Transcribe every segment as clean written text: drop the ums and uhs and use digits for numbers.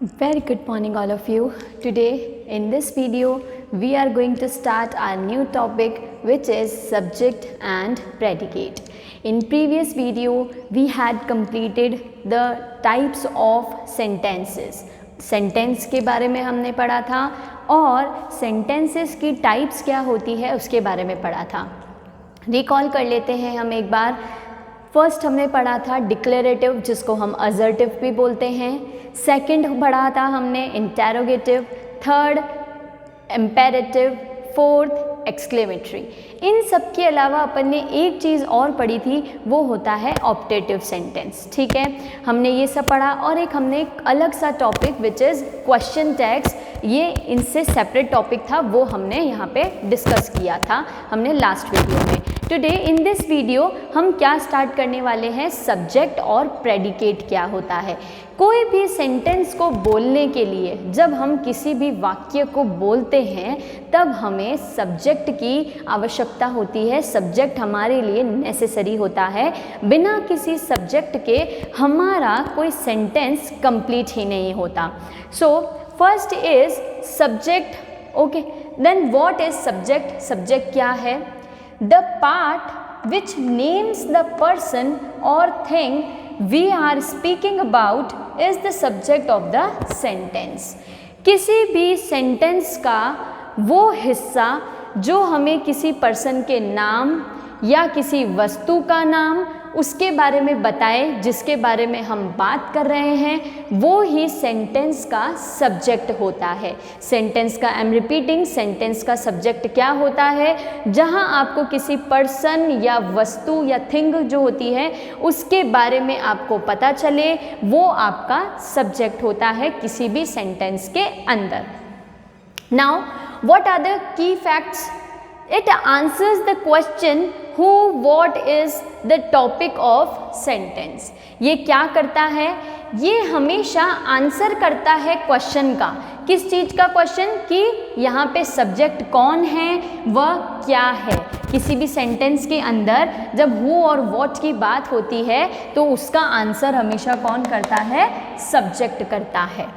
Very good morning all of you. Today in this video we are going to start our new topic which is subject and predicate. In previous video we had completed the types of sentences. Sentence के बारे में हमने पढ़ा था और sentences की types क्या होती है उसके बारे में पढ़ा था. रिकॉल कर लेते हैं हम एक बार. फर्स्ट हमने पढ़ा था डिक्लेरेटिव जिसको हम असर्टिव भी बोलते हैं. सेकंड पढ़ा था हमने interrogative, third imperative, fourth exclamatory. इन सब के अलावा अपन ने एक चीज़ और पढ़ी थी, वो होता है ऑप्टेटिव सेंटेंस. ठीक है, हमने ये सब पढ़ा. और एक हमने एक अलग सा topic which is question tags, ये इनसे सेपरेट टॉपिक था, वो हमने यहाँ पे डिस्कस किया था हमने लास्ट वीडियो में. टुडे इन दिस वीडियो हम क्या स्टार्ट करने वाले हैं, सब्जेक्ट और प्रेडिकेट क्या होता है. कोई भी सेंटेंस को बोलने के लिए जब हम किसी भी वाक्य को बोलते हैं तब हमें सब्जेक्ट की आवश्यकता होती है. सब्जेक्ट हमारे लिए नेसेसरी होता है. बिना किसी सब्जेक्ट के हमारा कोई सेंटेंस कंप्लीट ही नहीं होता. So first is subject. Okay, then what is subject. Subject क्या है? The part which names the person or thing we are speaking about is the subject of the sentence. किसी भी सेंटेंस का वो हिस्सा जो हमें किसी पर्सन के नाम या किसी वस्तु का नाम उसके बारे में बताए, जिसके बारे में हम बात कर रहे हैं, वो ही सेंटेंस का सब्जेक्ट होता है. सेंटेंस का, आई एम रिपीटिंग, सेंटेंस का सब्जेक्ट क्या होता है? जहां आपको किसी पर्सन या वस्तु या थिंग जो होती है उसके बारे में आपको पता चले, वो आपका सब्जेक्ट होता है किसी भी सेंटेंस के अंदर. Now what are the key facts? It answers the question who, what is the topic of sentence. ये क्या करता है? ये हमेशा आंसर करता है क्वेश्चन का. किस चीज़ का क्वेश्चन? कि यहाँ पे सब्जेक्ट कौन है, वह क्या है. किसी भी सेंटेंस के अंदर जब who और what की बात होती है तो उसका आंसर हमेशा कौन करता है? सब्जेक्ट करता है.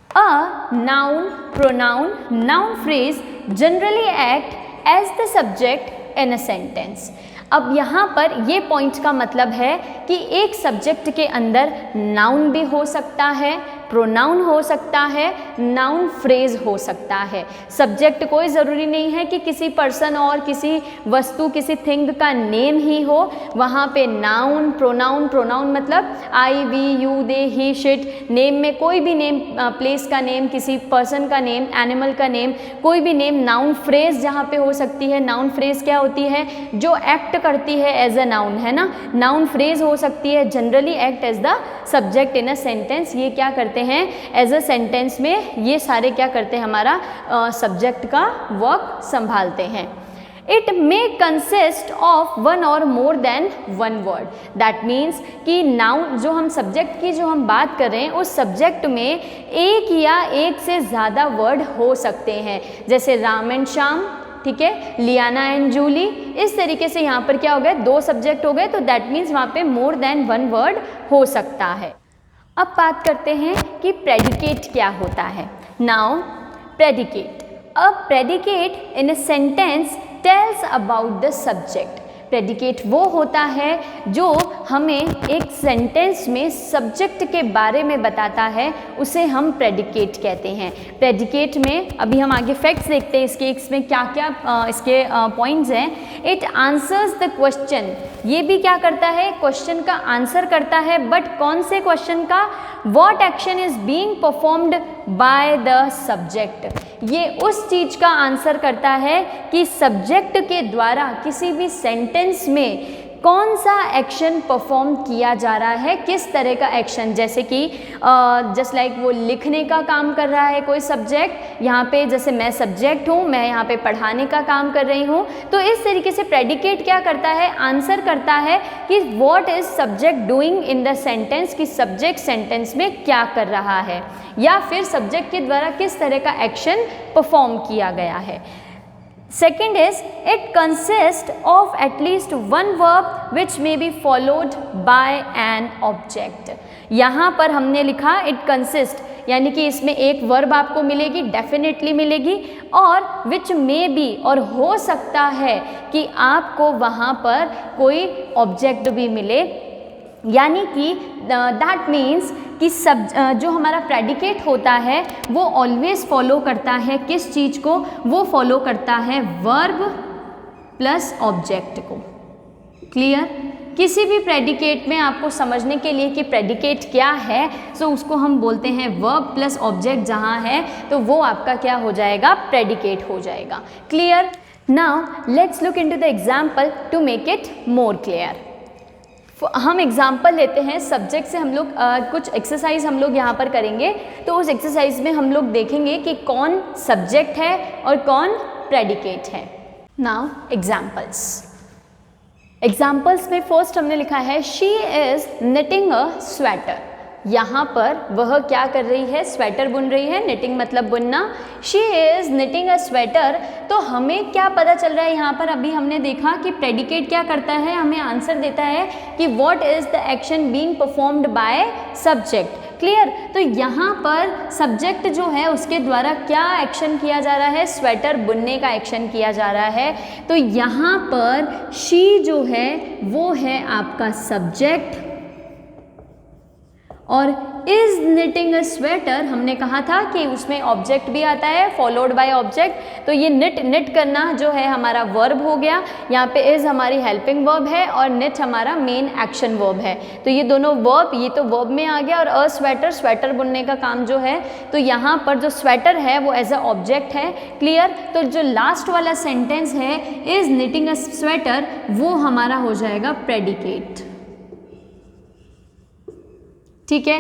A noun, pronoun, noun phrase generally act as the subject in a sentence. अब यहाँ पर ये पॉइंट का मतलब है कि एक सब्जेक्ट के अंदर नाउन भी हो सकता है, प्रोनाउन हो सकता है, नाउन फ्रेज हो सकता है. सब्जेक्ट कोई ज़रूरी नहीं है कि किसी पर्सन और किसी वस्तु, किसी थिंग का नेम ही हो. वहाँ पे नाउन, प्रोनाउन, प्रोनाउन मतलब I, we, you, they, he, she. Name में कोई भी नेम, प्लेस का नेम, किसी पर्सन का नेम, एनिमल का नेम, कोई भी नेम. नाउन फ्रेज जहाँ पे हो सकती है. नाउन फ्रेज क्या होती है? जो एक्ट करती है एज अ नाउन, है ना. नाउन फ्रेज हो सकती है generally act as the subject in a sentence. ये क्या करते हैं एज अ सेंटेंस में? ये सारे क्या करते हैं? हमारा सब्जेक्ट का वर्क संभालते हैं. It may consist of one or more than one word. That means कि नाउन, जो हम सब्जेक्ट की जो हम बात कर रहे हैं, उस सब्जेक्ट में एक या एक से ज़्यादा वर्ड हो सकते हैं. जैसे राम एंड श्याम, ठीक है, लियाना एंड जूली. इस तरीके से यहाँ पर क्या हो गया? दो सब्जेक्ट हो गए, तो दैट मीन्स वहाँ पे मोर देन वन वर्ड हो सकता है. अब बात करते हैं कि प्रेडिकेट क्या होता है. Now predicate. A predicate in a sentence tells about the subject. Predicate वो होता है जो हमें एक सेंटेंस में सब्जेक्ट के बारे में बताता है, उसे हम प्रेडिकेट कहते हैं. प्रेडिकेट में अभी हम आगे फैक्ट्स देखते हैं इसके, इसमें क्या क्या इसके पॉइंट्स हैं. It answers the question. ये भी क्या करता है? क्वेश्चन का आंसर करता है. बट कौन से क्वेश्चन का? What action is being performed by the subject. ये उस चीज़ का आंसर करता है कि सब्जेक्ट के द्वारा किसी भी सेंटेंस में कौन सा एक्शन परफॉर्म किया जा रहा है, किस तरह का एक्शन. जैसे कि जस्ट लाइक वो लिखने का काम कर रहा है कोई सब्जेक्ट, यहाँ पे जैसे मैं सब्जेक्ट हूँ, मैं यहाँ पे पढ़ाने का काम कर रही हूँ. तो इस तरीके से प्रेडिकेट क्या करता है? आंसर करता है कि what is subject doing in the sentence, कि सब्जेक्ट सेंटेंस में क्या कर रहा है, या फिर सब्जेक्ट के द्वारा किस तरह का एक्शन परफॉर्म किया गया है. Second is it consists of at least one verb which may be followed by an object. यहाँ पर हमने लिखा it consist, यानी कि इसमें एक वर्ब आपको मिलेगी, डेफिनेटली मिलेगी, और विच मे बी, और हो सकता है कि आपको वहाँ पर कोई ऑब्जेक्ट भी मिले, यानी कि दैट मीन्स कि जो हमारा प्रेडिकेट होता है वो ऑलवेज फॉलो करता है किस चीज़ को, वो फॉलो करता है वर्ब प्लस ऑब्जेक्ट को। क्लियर? किसी भी प्रेडिकेट में आपको समझने के लिए कि प्रेडिकेट क्या है, सो उसको हम बोलते हैं वर्ब प्लस ऑब्जेक्ट जहाँ है, तो वो आपका क्या हो जाएगा, प्रेडिकेट हो जाएगा। Clear? Now let's look into the example to make it more clear. हम एग्जाम्पल लेते हैं सब्जेक्ट से, हम लोग कुछ एक्सरसाइज हम लोग यहाँ पर करेंगे, तो उस एक्सरसाइज में हम लोग देखेंगे कि कौन सब्जेक्ट है और कौन प्रेडिकेट है। नाउ एग्जाम्पल्स में फर्स्ट हमने लिखा है she is knitting a sweater. यहाँ पर वह क्या कर रही है, स्वेटर बुन रही है, निटिंग मतलब बुनना। She is knitting a sweater, तो हमें क्या पता चल रहा है यहाँ पर, अभी हमने देखा कि प्रेडिकेट क्या करता है, हमें आंसर देता है कि what is the action being performed by subject. Clear? तो यहाँ पर सब्जेक्ट जो है उसके द्वारा क्या एक्शन किया जा रहा है, स्वेटर बुनने का एक्शन किया जा रहा है। तो यहाँ पर शी जो है वो है आपका सब्जेक्ट, और इज़ निटिंग अ स्वेटर हमने कहा था कि उसमें ऑब्जेक्ट भी आता है फॉलोड बाय ऑब्जेक्ट, तो ये निट करना जो है हमारा वर्ब हो गया। यहाँ पे इज़ हमारी हेल्पिंग वर्ब है और निट हमारा मेन एक्शन वर्ब है, तो ये दोनों वर्ब, ये तो वर्ब में आ गया, और अ स्वेटर बुनने का काम जो है, तो यहाँ पर जो स्वेटर है वो एज अ ऑब्जेक्ट है। क्लियर? तो जो लास्ट वाला सेंटेंस है इज़ निटिंग अ स्वेटर, वो हमारा हो जाएगा प्रेडिकेट। ठीक है?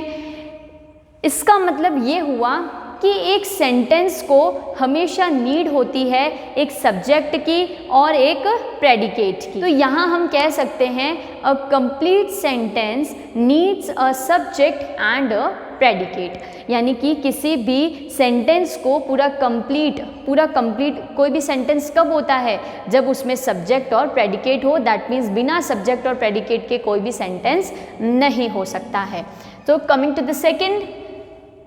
इसका मतलब ये हुआ कि एक सेंटेंस को हमेशा नीड होती है एक सब्जेक्ट की और एक प्रेडिकेट की। तो यहाँ हम कह सकते हैं a complete sentence needs a subject and a predicate, यानी कि किसी भी सेंटेंस को पूरा कंप्लीट कोई भी सेंटेंस कब होता है, जब उसमें सब्जेक्ट और प्रेडिकेट हो। दैट मीन्स बिना सब्जेक्ट और प्रेडिकेट के कोई भी सेंटेंस नहीं हो सकता है। तो coming to the second,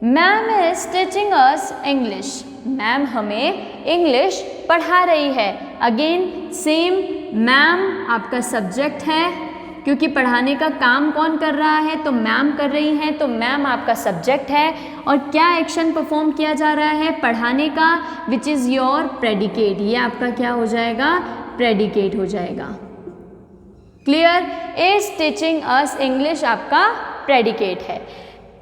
ma'am is teaching us English. Ma'am हमें इंग्लिश पढ़ा रही है। अगेन सेम, मैम आपका सब्जेक्ट है, क्योंकि पढ़ाने का काम कौन कर रहा है, तो मैम कर रही हैं, तो मैम आपका सब्जेक्ट है। और क्या एक्शन परफॉर्म किया जा रहा है, पढ़ाने का, विच इज़ योर प्रेडिकेट। ये आपका क्या हो जाएगा, प्रेडिकेट हो जाएगा। Clear? Is teaching us English आपका प्रेडिकेट है।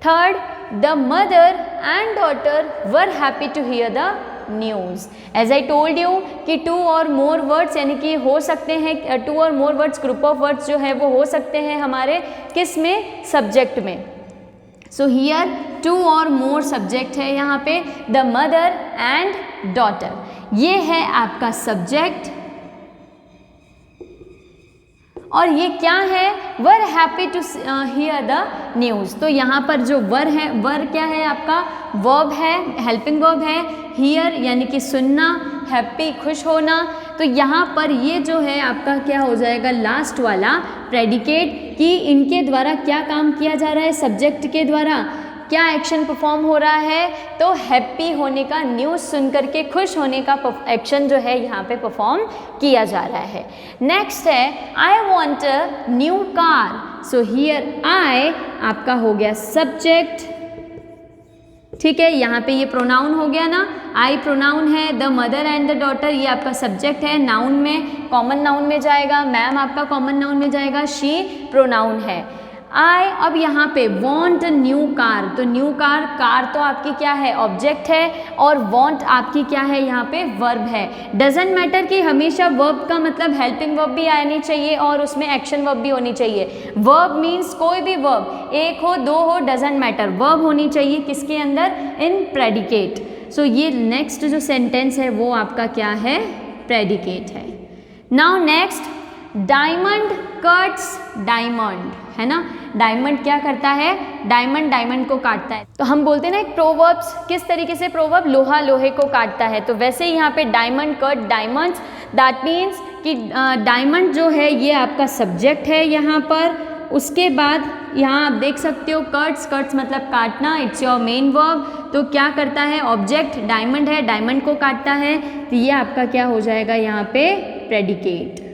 Third, the mother and daughter were happy to hear the news. As I told you कि टू और मोर वर्ड्स, यानी कि हो सकते हैं टू और more words, group of words जो है वो हो सकते हैं हमारे किस में, सब्जेक्ट में। सो हियर टू और मोर सब्जेक्ट है यहाँ पे, द मदर एंड डॉटर, ये है आपका सब्जेक्ट, और ये क्या है, were happy to hear the news. तो यहाँ पर जो वर है, वर क्या है आपका, वर्ब है, हेल्पिंग वर्ब है। हियर यानी कि सुनना, हैप्पी खुश होना, तो यहाँ पर ये जो है आपका क्या हो जाएगा, लास्ट वाला प्रेडिकेट, कि इनके द्वारा क्या काम किया जा रहा है, सब्जेक्ट के द्वारा क्या एक्शन परफॉर्म हो रहा है, तो हैप्पी होने का, न्यूज़ सुन करके खुश होने का एक्शन जो है यहाँ पे परफॉर्म किया जा रहा है। नेक्स्ट है I want a new car. So here I आपका हो गया सब्जेक्ट। ठीक है, यहाँ पे ये प्रोनाउन हो गया ना, आई प्रोनाउन है, the mother and the daughter ये आपका सब्जेक्ट है, नाउन में, कॉमन नाउन में जाएगा, मैम आपका कॉमन नाउन में जाएगा, शी प्रोनाउन है। आई, अब यहाँ पे वॉन्ट न्यू कार, तो न्यू कार, कार तो आपकी क्या है, ऑब्जेक्ट है, और वॉन्ट आपकी क्या है, यहाँ पे वर्ब है। डजेंट मैटर कि हमेशा वर्ब का मतलब हेल्पिंग वर्ब भी आनी चाहिए और उसमें एक्शन वर्ब भी होनी चाहिए। वर्ब मीन्स कोई भी वर्ब, एक हो दो हो, डजेंट मैटर, वर्ब होनी चाहिए किसके अंदर, इन प्रेडिकेट। सो ये नेक्स्ट जो सेंटेंस है वो आपका क्या है, प्रेडिकेट है। Now next, diamond cuts diamond है ना। डायमंड क्या करता है, डायमंड को काटता है। तो हम बोलते हैं ना एक प्रोवर्ब्स, किस तरीके से प्रोवर्ब, लोहा लोहे को काटता है, तो वैसे ही यहाँ पे diamond cut diamonds, that means कि डायमंड जो है ये आपका सब्जेक्ट है यहाँ पर। उसके बाद यहाँ आप देख सकते हो कट्स मतलब काटना, इट्स योर मेन वर्ब। तो क्या करता है, ऑब्जेक्ट डायमंड है, डायमंड को काटता है, तो ये आपका क्या हो जाएगा यहाँ पे, प्रेडिकेट।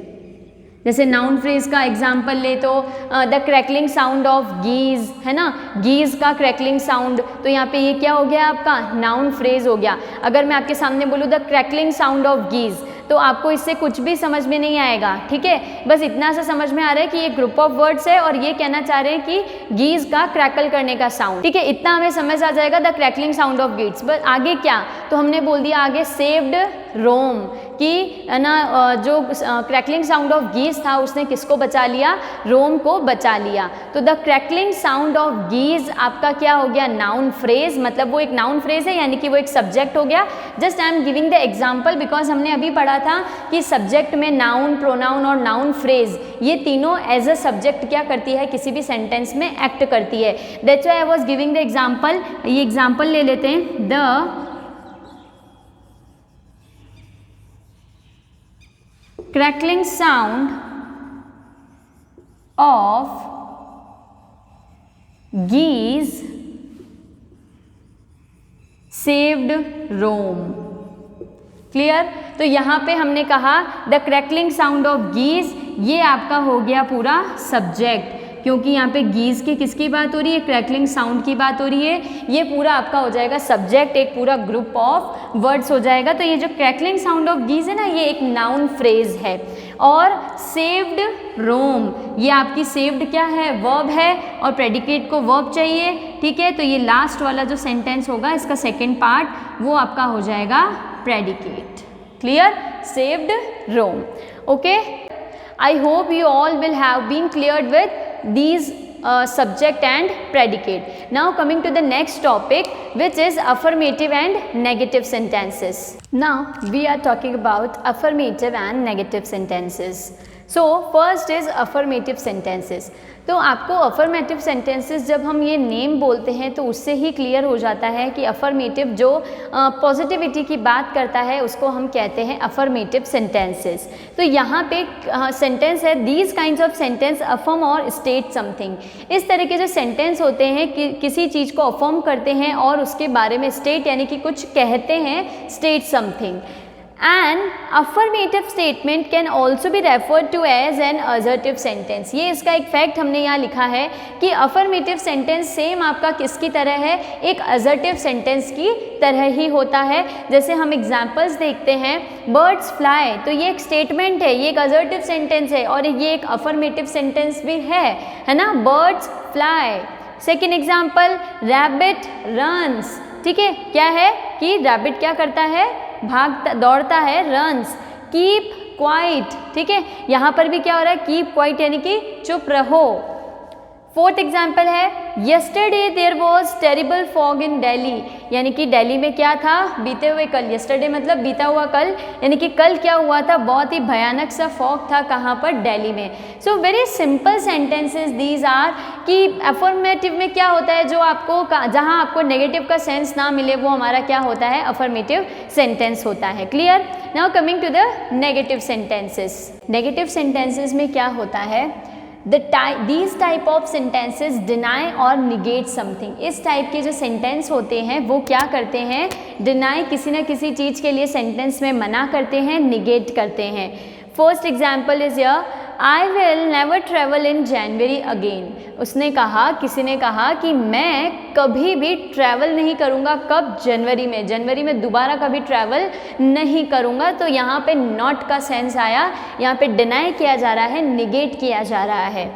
जैसे नाउन फ्रेज का एग्जाम्पल ले तो द क्रैकलिंग साउंड ऑफ गीज, है ना, गीज का क्रैकलिंग साउंड, तो यहाँ पे ये क्या हो गया आपका, नाउन फ्रेज हो गया। अगर मैं आपके सामने बोलूँ द क्रैकलिंग साउंड ऑफ गीज, तो आपको इससे कुछ भी समझ में नहीं आएगा, ठीक है। बस इतना सा समझ में आ रहा है कि ये ग्रुप ऑफ वर्ड्स है और ये कहना चाह रहे हैं कि गीज का क्रैकल करने का साउंड, ठीक है, इतना हमें समझ आ जाएगा, द क्रैकलिंग साउंड ऑफ गीज। बस आगे क्या, तो हमने बोल दिया आगे सेव्ड रोम, कि ना जो क्रैकलिंग साउंड ऑफ गीज था उसने किसको बचा लिया, रोम को बचा लिया। तो द क्रैकलिंग साउंड ऑफ गीज आपका क्या हो गया, नाउन फ्रेज, मतलब वो एक नाउन फ्रेज है, यानी कि वो एक सब्जेक्ट हो गया। Just I am giving the example because हमने अभी पढ़ा था कि सब्जेक्ट में नाउन, प्रोनाउन और नाउन फ्रेज ये तीनों एज अ सब्जेक्ट क्या करती है, किसी भी सेंटेंस में एक्ट करती है। That's why I was giving the example. ये एग्जाम्पल ले लेते हैं, the crackling sound of geese saved Rome। Clear. तो यहाँ पे हमने कहा द क्रैकलिंग साउंड ऑफ गीज, ये आपका हो गया पूरा सब्जेक्ट, क्योंकि यहाँ पे गीज की किसकी बात हो रही है, क्रैकलिंग साउंड की बात हो रही है। ये पूरा आपका हो जाएगा सब्जेक्ट, एक पूरा ग्रुप ऑफ वर्ड्स हो जाएगा। तो ये जो क्रैकलिंग साउंड ऑफ गीज है ना, ये एक नाउन फ्रेज है। और सेव्ड रोम, ये आपकी सेव्ड क्या है, वर्ब है, और प्रेडिकेट को वर्ब चाहिए, ठीक है। तो ये लास्ट वाला जो सेंटेंस होगा इसका सेकेंड पार्ट वो आपका हो जाएगा predicate. Clear, saved Rome. Okay, I hope you all will have been cleared with these subject and predicate. Now coming to the next topic, which is affirmative and negative sentences. Now we are talking about affirmative and negative sentences. So first is affirmative sentences. तो आपको affirmative sentences जब हम ये name बोलते हैं तो उससे ही clear हो जाता है कि अफर्मेटिव जो पॉजिटिविटी की बात करता है उसको हम कहते हैं अफर्मेटिव सेंटेंसेस। तो यहाँ पे सेंटेंस है, these kinds of sentence affirm और स्टेट समथिंग। इस तरह के जो सेंटेंस होते हैं कि किसी चीज़ को अफर्म करते हैं और उसके बारे में स्टेट यानी कि कुछ कहते हैं, state something. An affirmative statement can also be referred to as an assertive sentence। ये इसका एक फैक्ट हमने यहाँ लिखा है कि affirmative sentence सेम आपका किसकी तरह है, एक assertive sentence की तरह ही होता है। जैसे हम एग्जाम्पल्स देखते हैं, birds fly, तो ये एक स्टेटमेंट है, ये एक assertive sentence है और ये एक affirmative sentence भी है ना, birds fly। Second example, rabbit runs, ठीक है, क्या है कि रैबिट क्या करता है, भागता दौड़ता है, रन्स। कीप क्वाइट, ठीक है, यहाँ पर भी क्या हो रहा है, कीप क्वाइट यानी कि चुप रहो। फोर्थ एग्जाम्पल है, yesterday there was terrible fog in Delhi, यानी कि दिल्ली में क्या था, बीते हुए कल, यस्टरडे मतलब बीता हुआ कल, यानी कि कल क्या हुआ था, बहुत ही भयानक सा फॉग था, कहाँ पर, दिल्ली में। So very simple sentences these are, कि अफर्मेटिव में क्या होता है, जो आपको जहाँ आपको नेगेटिव का सेंस ना मिले वो हमारा क्या होता है, अफर्मेटिव सेंटेंस होता है। Clear. Now coming to the negative sentences. Negative sentences में क्या होता है, these type of sentences deny और negate something। इस टाइप के जो सेंटेंस होते हैं वो क्या करते हैं, डिनाई किसी न किसी चीज़ के लिए सेंटेंस में मना करते हैं, निगेट करते हैं। First example is year, I will never travel in January again. उसने कहा, किसी ने कहा कि मैं कभी भी ट्रैवल नहीं करूँगा, कब, जनवरी में, जनवरी में दोबारा कभी ट्रैवल नहीं करूँगा। तो यहाँ पे नॉट का सेंस आया, यहाँ पे डिनाई किया जा रहा है, निगेट किया जा रहा है।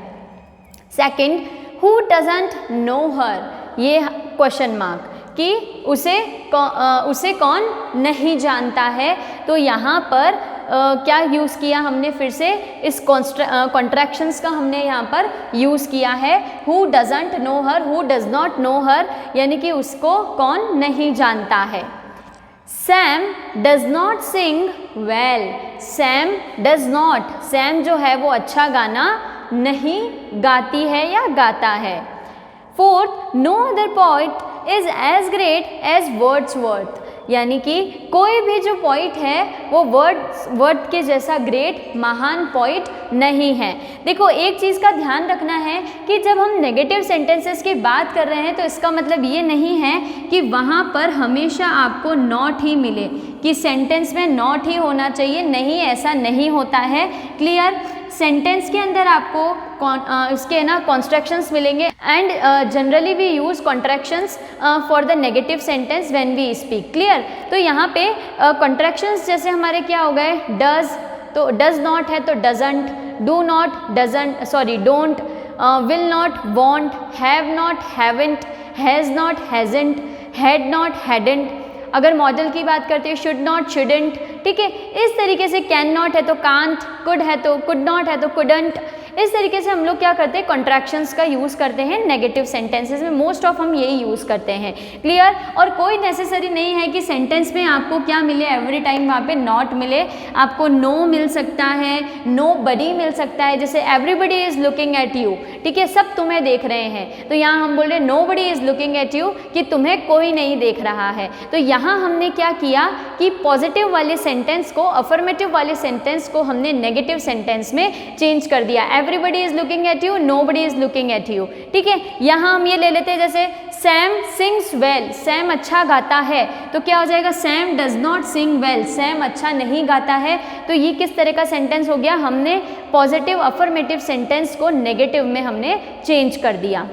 सेकंड, हु डजंट नो हर, ये क्वेश्चन मार्क, कि उसे कौन नहीं जानता है। तो यहाँ पर क्या यूज़ किया हमने, फिर से इस कॉन्ट्रैक्शंस का हमने यहाँ पर यूज़ किया है। Who doesn't know her, who does not know her, यानी कि उसको कौन नहीं जानता है। Sam does not sing well, Sam does not, Sam जो है वो अच्छा गाना नहीं गाती है या गाता है। Fourth, no other poet is as great as Wordsworth, यानी कि कोई भी जो पोइट है वो वर्ड्सवर्थ के जैसा ग्रेट महान पोइट नहीं है। देखो एक चीज़ का ध्यान रखना है कि जब हम नेगेटिव सेंटेंसेस की बात कर रहे हैं तो इसका मतलब ये नहीं है कि वहाँ पर हमेशा आपको नॉट ही मिले, कि सेंटेंस में नॉट ही होना चाहिए, नहीं, ऐसा नहीं होता है। क्लियर? सेंटेंस के अंदर आपको इसके ना कॉन्स्ट्रक्शंस मिलेंगे and generally we use contractions for the negative sentence when we speak. Clear? तो यहाँ पे कॉन्ट्रैक्शंस जैसे हमारे क्या हो गए, डज, तो डज नॉट है तो doesn't, do not doesn't, sorry don't, will not want, have not haven't, has not हैजेंट, had not hadn't. अगर मॉडल की बात करते हैं शुड नॉट शुडेंट, ठीक है। इस तरीके से कैन नॉट है तो कांट, कुड है तो कुड नॉट है तो कुडंट। इस तरीके से हम लोग क्या करते हैं, कॉन्ट्रैक्शंस का यूज़ करते हैं नेगेटिव सेंटेंसेस में, मोस्ट ऑफ हम यही यूज़ करते हैं। क्लियर? और कोई नेसेसरी नहीं है कि सेंटेंस में आपको क्या मिले, एवरी टाइम वहाँ पे नॉट मिले। आपको नो मिल सकता है, नो बडी मिल सकता है, जैसे everybody is looking at you, ठीक है, सब तुम्हें देख रहे हैं, तो यहाँ हम बोल रहे हैं nobody is looking at you, कि तुम्हें कोई नहीं देख रहा है। तो यहाँ हमने क्या किया कि पॉजिटिव वाले सेंटेंस को, अफर्मेटिव वाले सेंटेंस को हमने नेगेटिव सेंटेंस में चेंज कर दिया। Everybody is looking at you, nobody is looking at you, ठीक है। यहाँ हम ये ले लेते हैं जैसे सैम सिंग्स वेल, सैम अच्छा गाता है, तो क्या हो जाएगा, Sam does not sing well, Sam अच्छा नहीं गाता है। तो ये किस तरह का सेंटेंस हो गया, हमने पॉजिटिव अफर्मेटिव सेंटेंस को नेगेटिव में हमने चेंज कर दिया।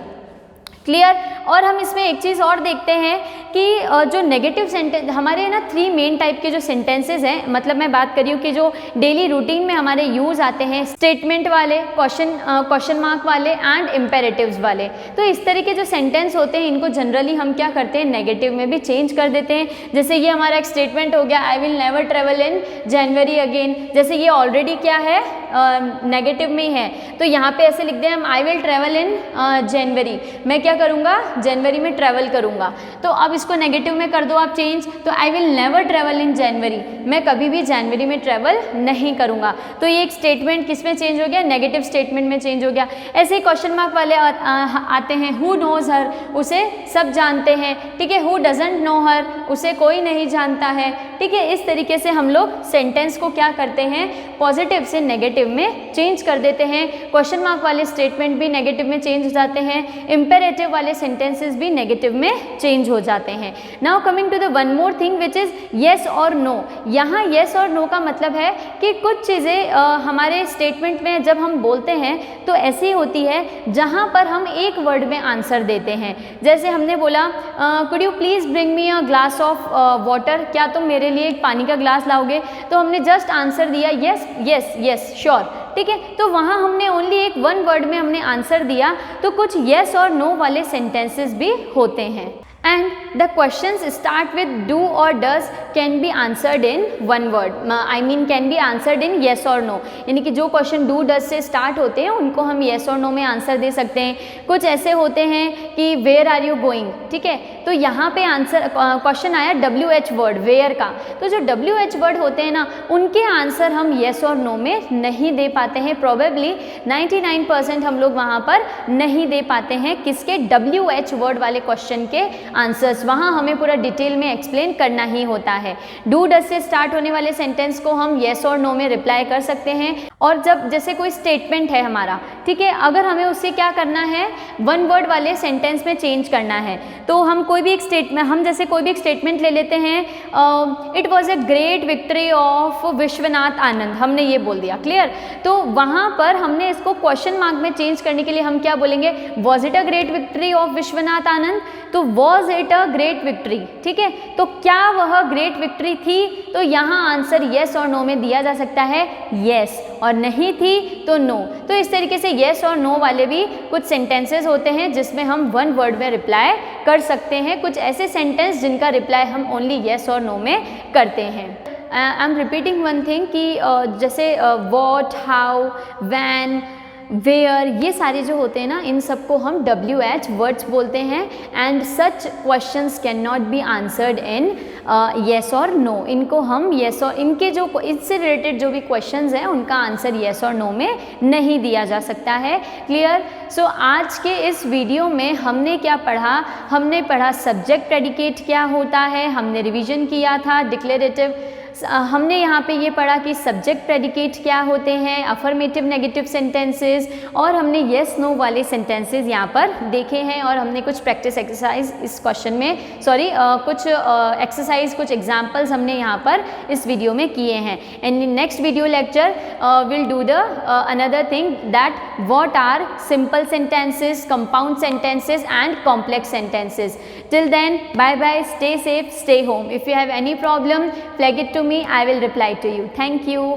क्लियर? और हम इसमें एक चीज़ और देखते हैं कि जो नेगेटिव सेंटेंस हमारे ना 3 मेन टाइप के जो सेंटेंसेस हैं, मतलब मैं बात कर रही हूँ कि जो डेली रूटीन में हमारे यूज़ आते हैं, स्टेटमेंट वाले, क्वेश्चन मार्क वाले एंड इम्पेरेटिव्स वाले। तो इस तरह के जो सेंटेंस होते हैं इनको जनरली हम क्या करते हैं, नेगेटिव में भी चेंज कर देते हैं। जैसे ये हमारा एक स्टेटमेंट हो गया, आई will never travel in January again, जैसे ये ऑलरेडी क्या है, नेगेटिव में है, तो यहाँ पे ऐसे लिख दें हम, I will travel in January, मैं क्या करूँगा, जनवरी में ट्रैवल करूँगा। तो अब इसको नेगेटिव में कर दो आप चेंज, तो I will never travel in January, मैं कभी भी जनवरी में ट्रैवल नहीं करूँगा। तो ये एक स्टेटमेंट किस में चेंज हो गया, नेगेटिव स्टेटमेंट में चेंज हो गया। ऐसे ही क्वेश्चन मार्क वाले आते हैं, हु नोज हर, उसे सब जानते हैं, ठीक है, हु डजंट नो हर, उसे कोई नहीं जानता है, ठीक है। इस तरीके से हम लोग सेंटेंस को क्या करते हैं, पॉजिटिव से नेगेटिव में चेंज कर देते हैं। क्वेश्चन मार्क वाले स्टेटमेंट भी नेगेटिव में चेंज हो जाते हैं, इम्पेरेटिव वाले सेंटेंसेस भी नेगेटिव में चेंज हो जाते हैं। Now coming to the one more thing which is yes और नो। यहाँ येस और नो का मतलब है कि कुछ चीज़ें हमारे स्टेटमेंट में जब हम बोलते हैं तो ऐसी होती है जहाँ पर हम एक वर्ड में आंसर देते हैं। जैसे हमने बोला could you please bring me a glass of water, क्या तुम मेरे लिए एक पानी का ग्लास लाओगे, तो हमने जस्ट आंसर दिया येस येस येस श्योर, ठीक है। तो वहाँ हमने ओनली एक वन वर्ड में हमने आंसर दिया। तो कुछ येस और नो वाले सेंटेंसेस भी होते हैं। And the questions start with do or does can be answered in one word, I mean can be answered in yes और नो, यानी कि जो क्वेश्चन डू डज से स्टार्ट होते हैं उनको हम येस और नो में आंसर दे सकते हैं। कुछ ऐसे होते हैं कि वेयर आर यू गोइंग, ठीक है, तो यहाँ पे आंसर क्वेश्चन आया WH वर्ड, वेयर का, तो जो WH वर्ड होते हैं ना उनके आंसर हम येस और नो में नहीं दे पाते हैं। प्रोबेबली 99% हम लोग वहाँ पर नहीं दे पाते हैं किसके, WH वर्ड वाले क्वेश्चन के आंसर्स, वहाँ हमें पूरा डिटेल में एक्सप्लेन करना ही होता है। डू डज से स्टार्ट होने वाले सेंटेंस को हम येस और नो में रिप्लाई कर सकते हैं। और जब जैसे कोई स्टेटमेंट है हमारा, ठीक है, अगर हमें उससे क्या करना है, वन वर्ड वाले सेंटेंस में चेंज करना है, तो हम कोई भी एक स्टेटमेंट, हम जैसे कोई भी एक स्टेटमेंट ले लेते हैं, it was a great victory of Vishwanath Anand, हमने ये बोल दिया। क्लियर? तो वहाँ पर हमने इसको क्वेश्चन मार्क में चेंज करने के लिए हम क्या बोलेंगे, was it a great victory of Vishwanath Anand, तो was it a great victory, ठीक है, तो क्या वह ग्रेट विक्ट्री थी, तो यहाँ आंसर येस और नो में दिया जा सकता है येस, और नहीं थी तो नो। तो इस तरीके से येस और नो वाले भी कुछ सेंटेंसेस होते हैं जिसमें हम वन वर्ड में रिप्लाई कर सकते हैं। कुछ ऐसे सेंटेंस जिनका रिप्लाई हम ओनली येस और नो में करते हैं। I am repeating one thing कि जैसे व्हाट, हाउ, व्हेन, वेयर, ये सारे जो होते हैं ना, इन सबको हम WH वर्ड्स बोलते हैं। And such questions can not be answered in yes और नो। इनको हम येस और, इनके जो इससे रिलेटेड जो भी क्वेश्चंस हैं उनका आंसर येस और नो में नहीं दिया जा सकता है। क्लियर? सो आज के इस वीडियो में हमने क्या पढ़ा? हमने पढ़ा सब्जेक्ट प्रेडिकेट क्या होता है, हमने रिवीजन किया था डिक्लेरेटिव, हमने यहाँ पे ये पढ़ा कि सब्जेक्ट प्रेडिकेट क्या होते हैं, अफर्मेटिव नेगेटिव सेंटेंसेस, और हमने येस नो वाले सेंटेंसेस यहाँ पर देखे हैं। और हमने कुछ प्रैक्टिस एक्सरसाइज इस क्वेश्चन में, कुछ एक्सरसाइज, कुछ एग्जाम्पल्स हमने यहाँ पर इस वीडियो में किए हैं। And in next video lecture will do the another thing, that what are simple sentences, compound sentences and complex sentences. Till then, bye bye, stay safe, stay home. If you have any problem, flag it to me, I will reply to you. Thank you.